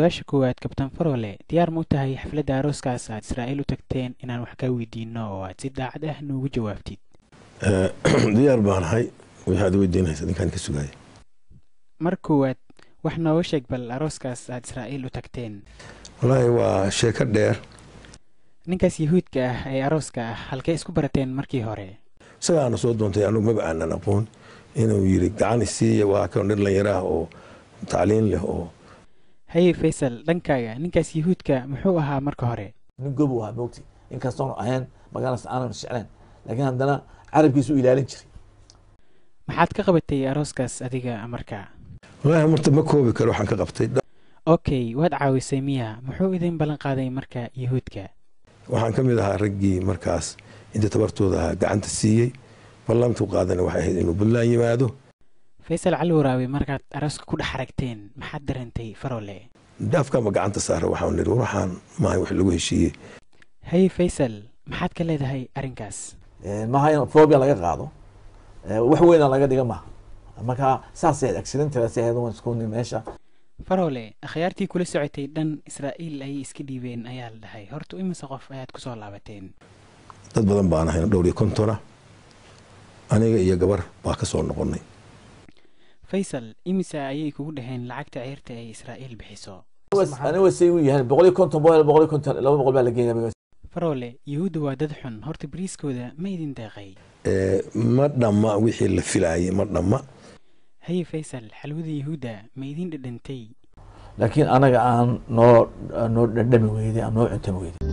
su-aasha koowaad kabtan Farole diyaar ma u tahay xafladda arooskaas aad Israa'iil u tagteen inaan wax ka weydiino oo aad si daacad ah noogu jawaabtid diyaar baan ahay waxaad weydiinaysaa ninkaan ka sugaya mar koowaad wax nooga sheeg bal arooskaas aad Israa'iil u tagteen wallaahi waa sheeko dheer ninkaas yahuudka ah ee arooska ah halkee isku barateen markii hore isagaana soo doontay anigu maba aanan aqoon inuu yiri gacan isiiya waa kan dhalinyaro ah oo tacliin leh oo haye Faisal dhankaaga ninkaas yahuudka muxuu ahaa marka hore nin gob waa moogti inkastoo ahayn magaalada aanan jeclayn laakiin haddana carabkiisu ilaalin jiray maxaad ka qabatay arooskaas adiga markaa wallaahi marta ma koobi karo waxaan ka qabtay okay waad caawisay miya muxuu idin ballan qaaday marka yahuudka waxaan ka mid ahaa raggii markaas inta tabartooda gacanta siiyey ballantu qaadana waxay ahayd inuu Puntland yimaado Faisal Cali Waraawi markaad arooska ku dhex aragteen maxaad dareentay Farole daafka ma gacanta saara waxaan niri waxaan ma wax lagu heshiiyey haye Faisal maxaad ka leedahay arrinkaas ma hayn phobia laga qaado wax weyn laga dhiga ma marka saasay accidental saayado isku meesha Farole akhyaartii kula socotay dhan Israa'iil ay iska dhiibeen ayaa la dhahay horta imisa qof ayaad ku soo laabateen dad badan baan ahay dhowr iyo konton aniga iyo gabar baa ka soo noqonay Faisal imisa ayay kugu dhaheen lacagta ciirta ay Israa'iil bixiso aniga wasay u yahay 150 200 baa la geeyay Farole yahuudu waa dad xun horta bariiskooda ma idin deeqay ma dhamma wixii la filaayay ma dhamma haye Faisal xalwada yahuuda ma idin dhadhantay laakiin anaga aan noo dhadhami weeyday aan noo cuntay weeyday